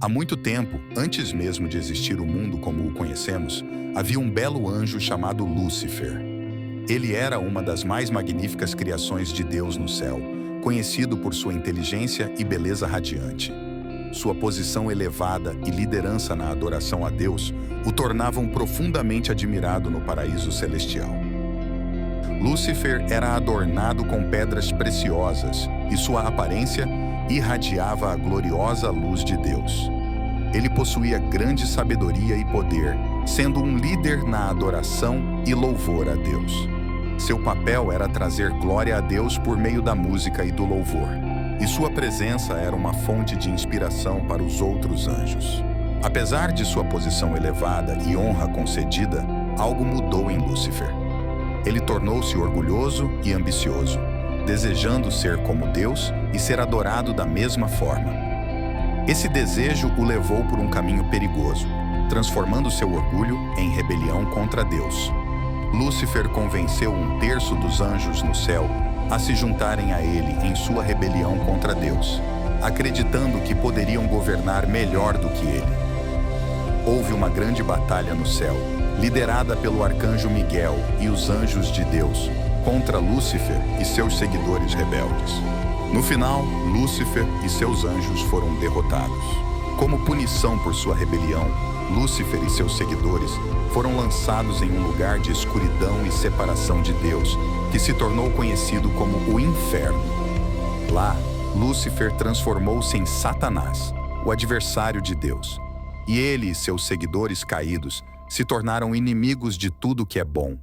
Há muito tempo, antes mesmo de existir o mundo como o conhecemos, havia um belo anjo chamado Lúcifer. Ele era uma das mais magníficas criações de Deus no céu, conhecido por sua inteligência e beleza radiante. Sua posição elevada e liderança na adoração a Deus o tornavam profundamente admirado no paraíso celestial. Lúcifer era adornado com pedras preciosas e sua aparência irradiava a gloriosa luz de Deus. Ele possuía grande sabedoria e poder, sendo um líder na adoração e louvor a Deus. Seu papel era trazer glória a Deus por meio da música e do louvor, e sua presença era uma fonte de inspiração para os outros anjos. Apesar de sua posição elevada e honra concedida, algo mudou em Lúcifer. Ele tornou-se orgulhoso e ambicioso, desejando ser como Deus e ser adorado da mesma forma. Esse desejo o levou por um caminho perigoso, transformando seu orgulho em rebelião contra Deus. Lúcifer convenceu um terço dos anjos no céu a se juntarem a ele em sua rebelião contra Deus, acreditando que poderiam governar melhor do que ele. Houve uma grande batalha no céu, liderada pelo arcanjo Miguel e os anjos de Deus, contra Lúcifer e seus seguidores rebeldes. No final, Lúcifer e seus anjos foram derrotados. Como punição por sua rebelião, Lúcifer e seus seguidores foram lançados em um lugar de escuridão e separação de Deus, que se tornou conhecido como o Inferno. Lá, Lúcifer transformou-se em Satanás, o adversário de Deus, e ele e seus seguidores caídos se tornaram inimigos de tudo que é bom.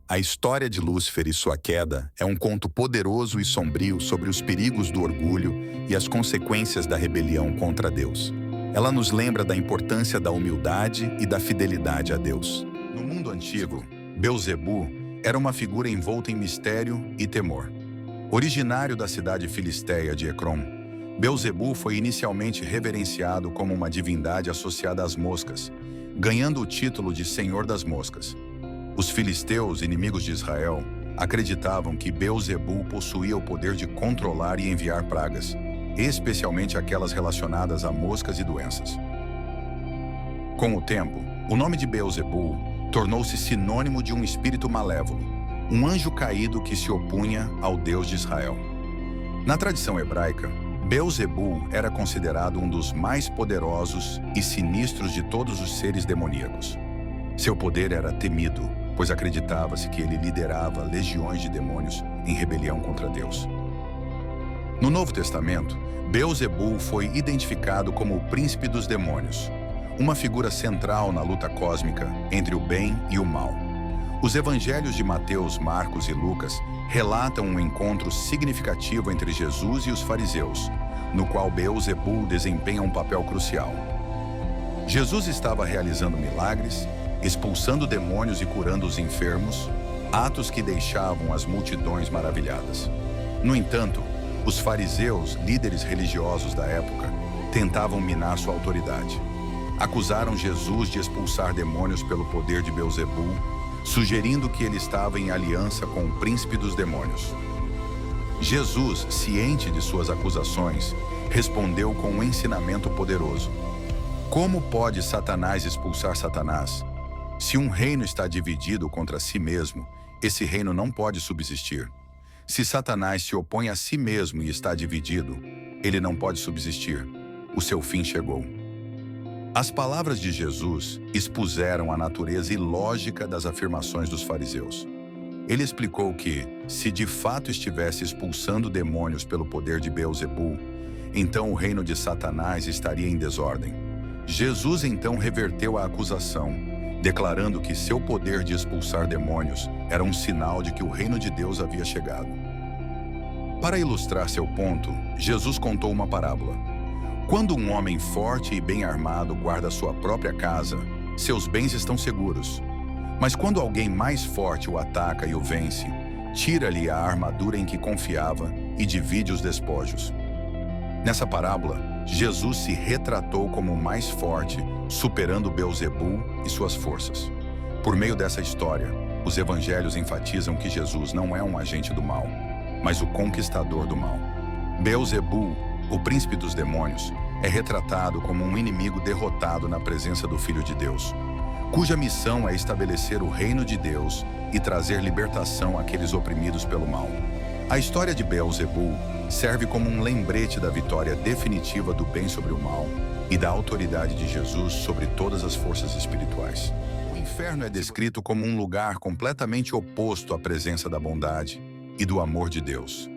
A história de Lúcifer e sua queda é um conto poderoso e sombrio sobre os perigos do orgulho e as consequências da rebelião contra Deus. Ela nos lembra da importância da humildade e da fidelidade a Deus. No mundo antigo, Beelzebu era uma figura envolta em mistério e temor. Originário da cidade filisteia de Ecrom, Beelzebu foi inicialmente reverenciado como uma divindade associada às moscas, ganhando o título de Senhor das Moscas. Os filisteus, inimigos de Israel, acreditavam que Beelzebu possuía o poder de controlar e enviar pragas, especialmente aquelas relacionadas a moscas e doenças. Com o tempo, o nome de Beelzebu tornou-se sinônimo de um espírito malévolo, um anjo caído que se opunha ao Deus de Israel. Na tradição hebraica, Beelzebu era considerado um dos mais poderosos e sinistros de todos os seres demoníacos. Seu poder era temido, pois acreditava-se que ele liderava legiões de demônios em rebelião contra Deus. No Novo Testamento, Beelzebu foi identificado como o príncipe dos demônios, uma figura central na luta cósmica entre o bem e o mal. Os evangelhos de Mateus, Marcos e Lucas relatam um encontro significativo entre Jesus e os fariseus, no qual Beelzebu desempenha um papel crucial. Jesus estava realizando milagres, expulsando demônios e curando os enfermos, atos que deixavam as multidões maravilhadas. No entanto, os fariseus, líderes religiosos da época, tentavam minar sua autoridade. Acusaram Jesus de expulsar demônios pelo poder de Beelzebu, sugerindo que ele estava em aliança com o príncipe dos demônios. Jesus, ciente de suas acusações, respondeu com um ensinamento poderoso. Como pode Satanás expulsar Satanás? Se um reino está dividido contra si mesmo, esse reino não pode subsistir. Se Satanás se opõe a si mesmo e está dividido, ele não pode subsistir. O seu fim chegou. As palavras de Jesus expuseram a natureza ilógica das afirmações dos fariseus. Ele explicou que, se de fato estivesse expulsando demônios pelo poder de Beelzebu, então o reino de Satanás estaria em desordem. Jesus então reverteu a acusação, declarando que seu poder de expulsar demônios era um sinal de que o reino de Deus havia chegado. Para ilustrar seu ponto, Jesus contou uma parábola. Quando um homem forte e bem armado guarda sua própria casa, seus bens estão seguros. Mas quando alguém mais forte o ataca e o vence, tira-lhe a armadura em que confiava e divide os despojos. Nessa parábola, Jesus se retratou como o mais forte, superando Beelzebu e suas forças. Por meio dessa história, os evangelhos enfatizam que Jesus não é um agente do mal, mas o conquistador do mal. Beelzebu, o príncipe dos demônios, é retratado como um inimigo derrotado na presença do Filho de Deus, cuja missão é estabelecer o reino de Deus e trazer libertação àqueles oprimidos pelo mal. A história de Beelzebul serve como um lembrete da vitória definitiva do bem sobre o mal e da autoridade de Jesus sobre todas as forças espirituais. O inferno é descrito como um lugar completamente oposto à presença da bondade e do amor de Deus.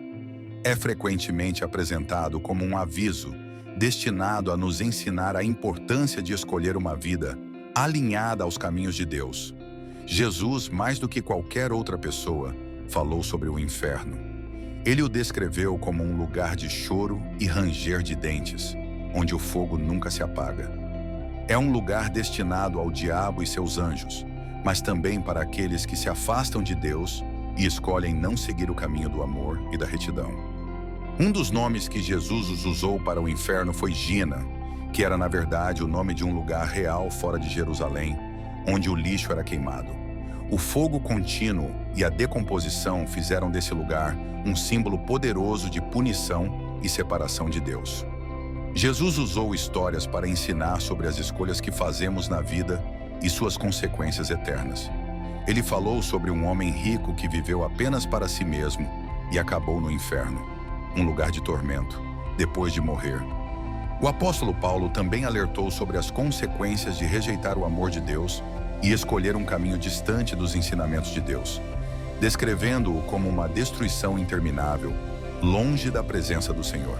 É frequentemente apresentado como um aviso destinado a nos ensinar a importância de escolher uma vida alinhada aos caminhos de Deus. Jesus, mais do que qualquer outra pessoa, falou sobre o inferno. Ele o descreveu como um lugar de choro e ranger de dentes, onde o fogo nunca se apaga. É um lugar destinado ao diabo e seus anjos, mas também para aqueles que se afastam de Deus e escolhem não seguir o caminho do amor e da retidão. Um dos nomes que Jesus usou para o inferno foi Gina, que era na verdade o nome de um lugar real fora de Jerusalém, onde o lixo era queimado. O fogo contínuo e a decomposição fizeram desse lugar um símbolo poderoso de punição e separação de Deus. Jesus usou histórias para ensinar sobre as escolhas que fazemos na vida e suas consequências eternas. Ele falou sobre um homem rico que viveu apenas para si mesmo e acabou no inferno, um lugar de tormento, depois de morrer. O apóstolo Paulo também alertou sobre as consequências de rejeitar o amor de Deus e escolher um caminho distante dos ensinamentos de Deus, descrevendo-o como uma destruição interminável, longe da presença do Senhor.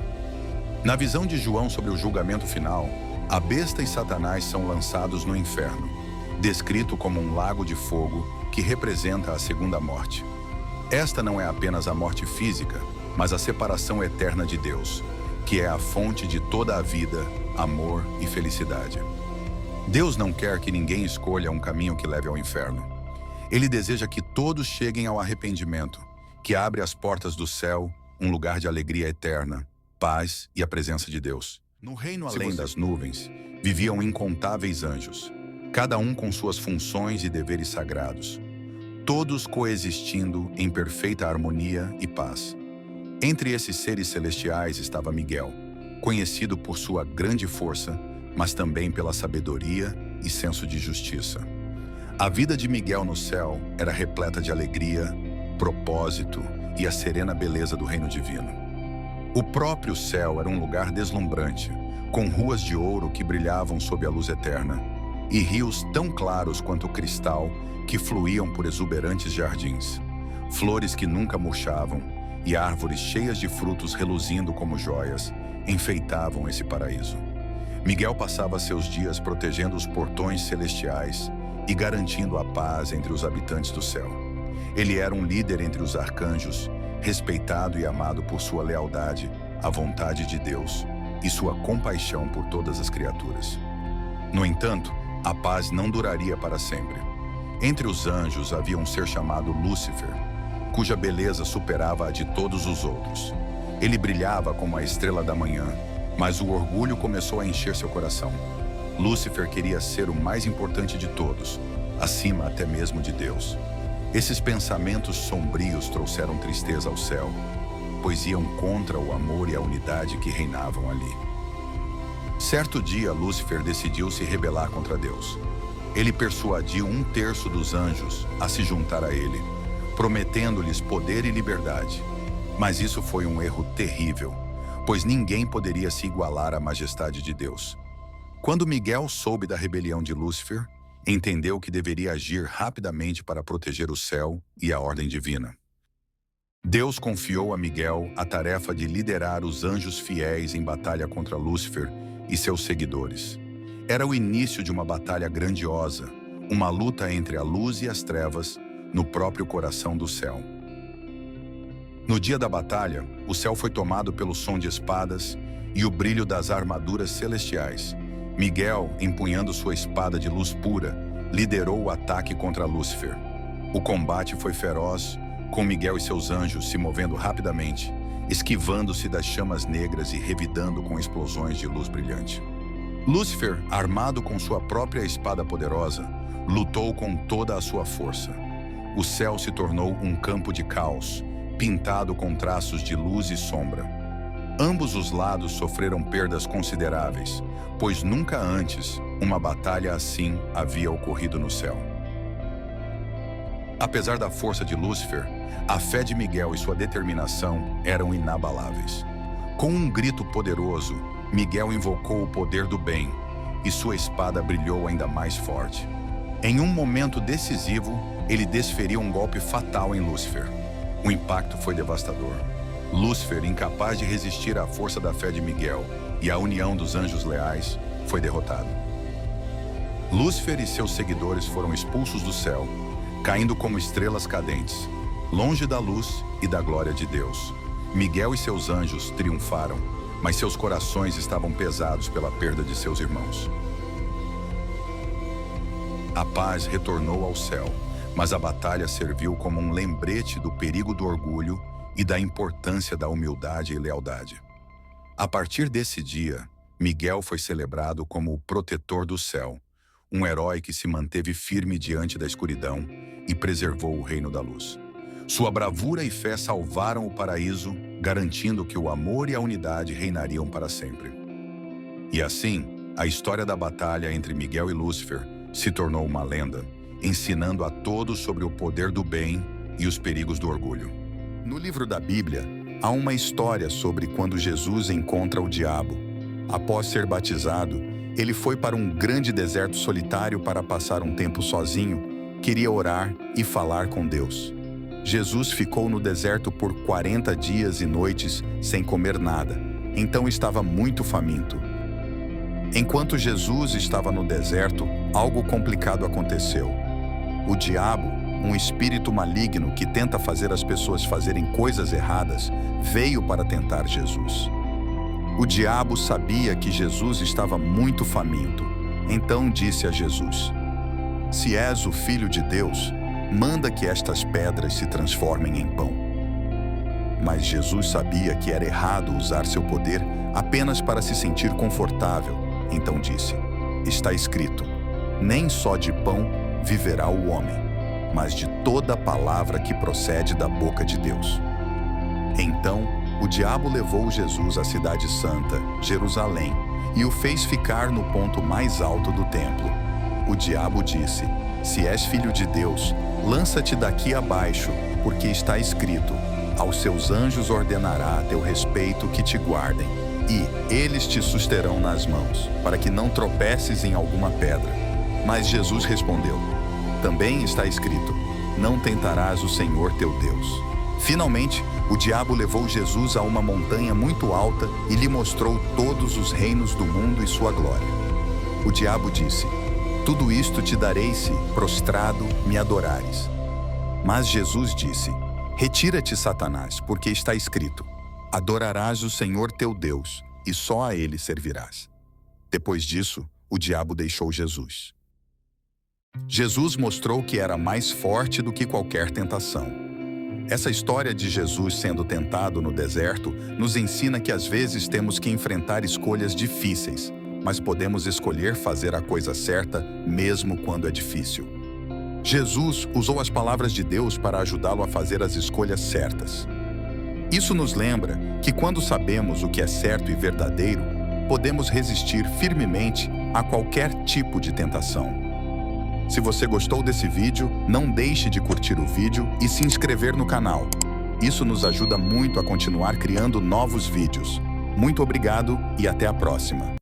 Na visão de João sobre o julgamento final, a besta e Satanás são lançados no inferno, descrito como um lago de fogo que representa a segunda morte. Esta não é apenas a morte física, mas a separação eterna de Deus, que é a fonte de toda a vida, amor e felicidade. Deus não quer que ninguém escolha um caminho que leve ao inferno. Ele deseja que todos cheguem ao arrependimento, que abre as portas do céu, um lugar de alegria eterna, paz e a presença de Deus. No reino além das nuvens, viviam incontáveis anjos, cada um com suas funções e deveres sagrados, todos coexistindo em perfeita harmonia e paz. Entre esses seres celestiais estava Miguel, conhecido por sua grande força, mas também pela sabedoria e senso de justiça. A vida de Miguel no céu era repleta de alegria, propósito e a serena beleza do reino divino. O próprio céu era um lugar deslumbrante, com ruas de ouro que brilhavam sob a luz eterna, e rios tão claros quanto cristal que fluíam por exuberantes jardins, flores que nunca murchavam e árvores cheias de frutos reluzindo como joias enfeitavam esse paraíso. Miguel passava seus dias protegendo os portões celestiais e garantindo a paz entre os habitantes do céu. Ele era um líder entre os arcanjos, respeitado e amado por sua lealdade à vontade de Deus e sua compaixão por todas as criaturas. No entanto, a paz não duraria para sempre. Entre os anjos havia um ser chamado Lúcifer, cuja beleza superava a de todos os outros. Ele brilhava como a estrela da manhã, mas o orgulho começou a encher seu coração. Lúcifer queria ser o mais importante de todos, acima até mesmo de Deus. Esses pensamentos sombrios trouxeram tristeza ao céu, pois iam contra o amor e a unidade que reinavam ali. Certo dia, Lúcifer decidiu se rebelar contra Deus. Ele persuadiu 1/3 dos anjos a se juntar a ele, prometendo-lhes poder e liberdade. Mas isso foi um erro terrível, pois ninguém poderia se igualar à majestade de Deus. Quando Miguel soube da rebelião de Lúcifer, entendeu que deveria agir rapidamente para proteger o céu e a ordem divina. Deus confiou a Miguel a tarefa de liderar os anjos fiéis em batalha contra Lúcifer e seus seguidores. Era o início de uma batalha grandiosa, uma luta entre a luz e as trevas no próprio coração do céu. No dia da batalha, o céu foi tomado pelo som de espadas e o brilho das armaduras celestiais. Miguel, empunhando sua espada de luz pura, liderou o ataque contra Lúcifer. O combate foi feroz, com Miguel e seus anjos se movendo rapidamente, esquivando-se das chamas negras e revidando com explosões de luz brilhante. Lúcifer, armado com sua própria espada poderosa, lutou com toda a sua força. O céu se tornou um campo de caos, pintado com traços de luz e sombra. Ambos os lados sofreram perdas consideráveis, pois nunca antes uma batalha assim havia ocorrido no céu. Apesar da força de Lúcifer, a fé de Miguel e sua determinação eram inabaláveis. Com um grito poderoso, Miguel invocou o poder do bem e sua espada brilhou ainda mais forte. Em um momento decisivo, ele desferiu um golpe fatal em Lúcifer. O impacto foi devastador. Lúcifer, incapaz de resistir à força da fé de Miguel e à união dos anjos leais, foi derrotado. Lúcifer e seus seguidores foram expulsos do céu, caindo como estrelas cadentes, longe da luz e da glória de Deus. Miguel e seus anjos triunfaram, mas seus corações estavam pesados pela perda de seus irmãos. A paz retornou ao céu, mas a batalha serviu como um lembrete do perigo do orgulho e da importância da humildade e lealdade. A partir desse dia, Miguel foi celebrado como o protetor do céu, um herói que se manteve firme diante da escuridão e preservou o reino da luz. Sua bravura e fé salvaram o paraíso, garantindo que o amor e a unidade reinariam para sempre. E assim, a história da batalha entre Miguel e Lúcifer se tornou uma lenda, ensinando a todos sobre o poder do bem e os perigos do orgulho. No livro da Bíblia, há uma história sobre quando Jesus encontra o diabo. Após ser batizado, ele foi para um grande deserto solitário para passar um tempo sozinho, queria orar e falar com Deus. Jesus ficou no deserto por 40 dias e noites sem comer nada, então estava muito faminto. Enquanto Jesus estava no deserto, algo complicado aconteceu. O diabo, um espírito maligno que tenta fazer as pessoas fazerem coisas erradas, veio para tentar Jesus. O diabo sabia que Jesus estava muito faminto, então disse a Jesus: "Se és o Filho de Deus, manda que estas pedras se transformem em pão." Mas Jesus sabia que era errado usar seu poder apenas para se sentir confortável, então disse: "Está escrito, nem só de pão viverá o homem, mas de toda palavra que procede da boca de Deus." Então, o diabo levou Jesus à cidade santa, Jerusalém, e o fez ficar no ponto mais alto do templo. O diabo disse: "Se és filho de Deus, lança-te daqui abaixo, porque está escrito: aos seus anjos ordenará a teu respeito que te guardem, e eles te susterão nas mãos, para que não tropeces em alguma pedra." Mas Jesus respondeu: "Também está escrito: não tentarás o Senhor teu Deus." Finalmente, o diabo levou Jesus a uma montanha muito alta e lhe mostrou todos os reinos do mundo e sua glória. O diabo disse: "Tudo isto te darei se, prostrado, me adorares." Mas Jesus disse: "Retira-te, Satanás, porque está escrito: adorarás o Senhor teu Deus, e só a ele servirás." Depois disso, o diabo deixou Jesus. Jesus mostrou que era mais forte do que qualquer tentação. Essa história de Jesus sendo tentado no deserto nos ensina que às vezes temos que enfrentar escolhas difíceis, mas podemos escolher fazer a coisa certa mesmo quando é difícil. Jesus usou as palavras de Deus para ajudá-lo a fazer as escolhas certas. Isso nos lembra que quando sabemos o que é certo e verdadeiro, podemos resistir firmemente a qualquer tipo de tentação. Se você gostou desse vídeo, não deixe de curtir o vídeo e se inscrever no canal. Isso nos ajuda muito a continuar criando novos vídeos. Muito obrigado e até a próxima.